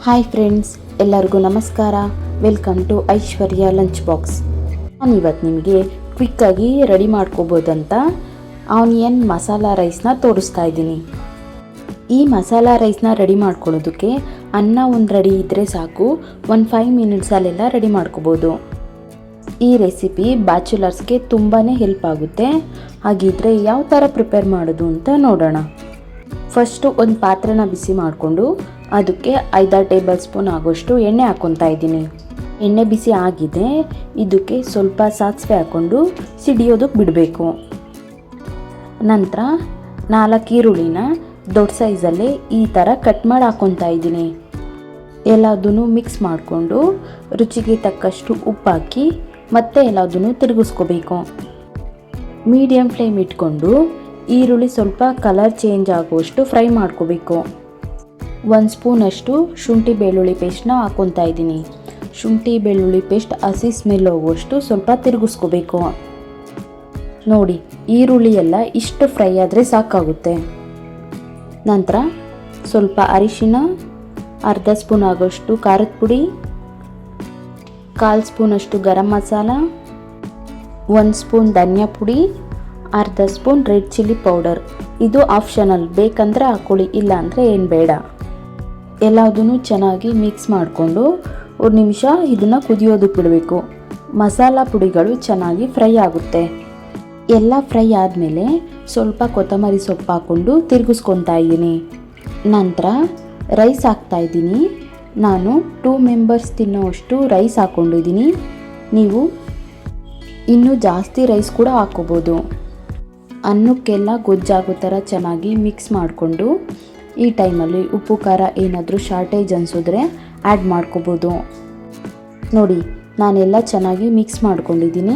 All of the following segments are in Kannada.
ಹಾಯ್ ಫ್ರೆಂಡ್ಸ್, ಎಲ್ಲರಿಗೂ ನಮಸ್ಕಾರ. Welcome to Aishwarya lunch box. ನಾನು ಇವತ್ತು ನಿಮಗೆ ಕ್ವಿಕ್ಕಾಗಿ ರೆಡಿ ಮಾಡ್ಕೋಬೋದಂತ ಆನಿಯನ್ ಮಸಾಲ ರೈಸ್ನ ತೋರಿಸ್ತಾ ಇದ್ದೀನಿ. ಈ ಮಸಾಲ ರೈಸ್ನ ರೆಡಿ ಮಾಡ್ಕೊಳ್ಳೋದಕ್ಕೆ ಅನ್ನ ಒಂದು ರೆಡಿ ಇದ್ದರೆ ಸಾಕು, ಒಂದು 5 ಮಿನಿಟ್ಸಲ್ಲೆಲ್ಲ ರೆಡಿ ಮಾಡ್ಕೋಬೋದು. ಈ ರೆಸಿಪಿ ಬ್ಯಾಚುಲರ್ಸ್ಗೆ ತುಂಬಾ ಹೆಲ್ಪ್ ಆಗುತ್ತೆ. ಹಾಗಿದ್ರೆ ಯಾವ ಥರ ಪ್ರಿಪೇರ್ ಮಾಡೋದು ಅಂತ ನೋಡೋಣ. ಫಸ್ಟು ಒಂದು ಪಾತ್ರೆನ ಬಿಸಿ ಮಾಡಿಕೊಂಡು ಅದಕ್ಕೆ 5-6 ಟೇಬಲ್ ಸ್ಪೂನ್ ಆಗೋಷ್ಟು ಎಣ್ಣೆ ಹಾಕ್ಕೊತಾ ಇದ್ದೀನಿ. ಎಣ್ಣೆ ಬಿಸಿ ಆಗಿದೆ, ಇದಕ್ಕೆ ಸ್ವಲ್ಪ ಸಾಸಿವೆ ಹಾಕ್ಕೊಂಡು ಸಿಡಿಯೋದಕ್ಕೆ ಬಿಡಬೇಕು. ನಂತರ 4 ಈರುಳ್ಳಿನ ದೊಡ್ಡ ಸೈಜಲ್ಲಿ ಈ ಥರ ಕಟ್ ಮಾಡಿ ಹಾಕ್ಕೊತಾ ಇದ್ದೀನಿ. ಎಲ್ಲದನ್ನು ಮಿಕ್ಸ್ ಮಾಡಿಕೊಂಡು ರುಚಿಗೆ ತಕ್ಕಷ್ಟು ಉಪ್ಪು ಹಾಕಿ ಮತ್ತೆ ಎಲ್ಲದನ್ನು ತಿರುಗಿಸ್ಕೋಬೇಕು. ಮೀಡಿಯಮ್ ಫ್ಲೇಮ್ ಇಟ್ಕೊಂಡು ಈರುಳ್ಳಿ ಸ್ವಲ್ಪ ಕಲರ್ ಚೇಂಜ್ ಆಗುವಷ್ಟು ಫ್ರೈ ಮಾಡ್ಕೋಬೇಕು. 1 ಸ್ಪೂನಷ್ಟು ಶುಂಠಿ ಬೆಳ್ಳುಳ್ಳಿ ಪೇಸ್ಟ್ನ ಹಾಕ್ಕೊತಾ ಇದ್ದೀನಿ. ಶುಂಠಿ ಬೆಳ್ಳುಳ್ಳಿ ಪೇಸ್ಟ್ ಹಸಿ ಸ್ಮೆಲ್ ಹೋಗುವಷ್ಟು ಸ್ವಲ್ಪ ತಿರುಗಿಸ್ಕೋಬೇಕು. ನೋಡಿ, ಈರುಳ್ಳಿ ಎಲ್ಲ ಇಷ್ಟು ಫ್ರೈ ಆದರೆ ಸಾಕಾಗುತ್ತೆ. ನಂತರ ಸ್ವಲ್ಪ ಅರಿಶಿನ, ಅರ್ಧ ಸ್ಪೂನ್ ಆಗೋಷ್ಟು ಖಾರದ ಪುಡಿ, 1/4 ಸ್ಪೂನಷ್ಟು ಗರಂ ಮಸಾಲ, 1 ಸ್ಪೂನ್ ಧನಿಯಾ ಪುಡಿ, ಅರ್ಧ ಸ್ಪೂನ್ ರೆಡ್ ಚಿಲ್ಲಿ ಪೌಡರ್. ಇದು ಆಪ್ಷನಲ್, ಬೇಕಂದರೆ ಹಾಕ್ಕೊಳ್ಳಿ, ಇಲ್ಲ ಅಂದರೆ ಏನು ಬೇಡ. ಎಲ್ಲದನ್ನು ಚೆನ್ನಾಗಿ ಮಿಕ್ಸ್ ಮಾಡಿಕೊಂಡು 1 ನಿಮಿಷ ಇದನ್ನು ಕುದಿಯೋದಕ್ಕೆ ಬಿಡಬೇಕು. ಮಸಾಲ ಪುಡಿಗಳು ಚೆನ್ನಾಗಿ ಫ್ರೈ ಆಗುತ್ತೆ. ಎಲ್ಲ ಫ್ರೈ ಆದಮೇಲೆ ಸ್ವಲ್ಪ ಕೊತ್ತಂಬರಿ ಸೊಪ್ಪು ಹಾಕ್ಕೊಂಡು ತಿರುಗಿಸ್ಕೊತಾ ಇದ್ದೀನಿ. ನಂತರ ರೈಸ್ ಹಾಕ್ತಾಯಿದ್ದೀನಿ. ನಾನು 2 ಮೆಂಬರ್ಸ್ ತಿನ್ನೋಷ್ಟು ರೈಸ್ ಹಾಕ್ಕೊಂಡಿದ್ದೀನಿ. ನೀವು ಇನ್ನೂ ಜಾಸ್ತಿ ರೈಸ್ ಕೂಡ ಹಾಕ್ಕೋಬೋದು. ಅನ್ನಕ್ಕೆಲ್ಲ ಗೊಜ್ಜಾಗೋ ಥರ ಚೆನ್ನಾಗಿ ಮಿಕ್ಸ್ ಮಾಡಿಕೊಂಡು ಈ ಟೈಮಲ್ಲಿ ಉಪ್ಪು ಖಾರ ಏನಾದರೂ ಶಾರ್ಟೇಜ್ ಅನಿಸಿದ್ರೆ ಆ್ಯಡ್ ಮಾಡ್ಕೋಬೋದು. ನೋಡಿ, ನಾನೆಲ್ಲ ಚೆನ್ನಾಗಿ ಮಿಕ್ಸ್ ಮಾಡ್ಕೊಂಡಿದ್ದೀನಿ.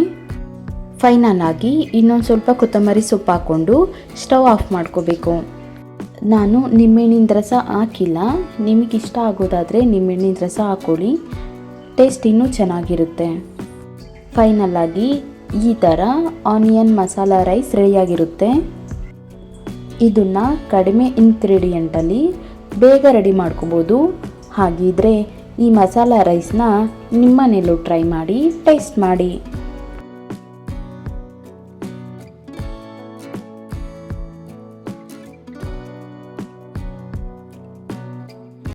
ಫೈನಲ್ ಆಗಿ ಇನ್ನೊಂದು ಸ್ವಲ್ಪ ಕೊತ್ತಂಬರಿ ಸೊಪ್ಪು ಹಾಕ್ಕೊಂಡು ಸ್ಟವ್ ಆಫ್ ಮಾಡ್ಕೋಬೇಕು. ನಾನು ನಿಂಬೆಹಣ್ಣಿನ ರಸ ಹಾಕಿಲ್ಲ, ನಿಮಗಿಷ್ಟ ಆಗೋದಾದರೆ ನಿಂಬೆಹಣ್ಣಿನ ರಸ ಹಾಕ್ಕೊಳ್ಳಿ, ಟೇಸ್ಟ್ ಇನ್ನೂ ಚೆನ್ನಾಗಿರುತ್ತೆ. ಫೈನಲ್ ಆಗಿ ಈ ಥರ ಆನಿಯನ್ ಮಸಾಲ ರೈಸ್ ರೆಡಿಯಾಗಿರುತ್ತೆ. ಇದನ್ನು ಕಡಿಮೆ ಇಂಗ್ರೀಡಿಯೆಂಟಲ್ಲಿ ಬೇಗ ರೆಡಿ ಮಾಡ್ಕೋಬೋದು. ಹಾಗಿದ್ರೆ ಈ ಮಸಾಲ ರೈಸ್ನ ನಿಮ್ಮನೇಲೂ ಟ್ರೈ ಮಾಡಿ ಟೇಸ್ಟ್ ಮಾಡಿ.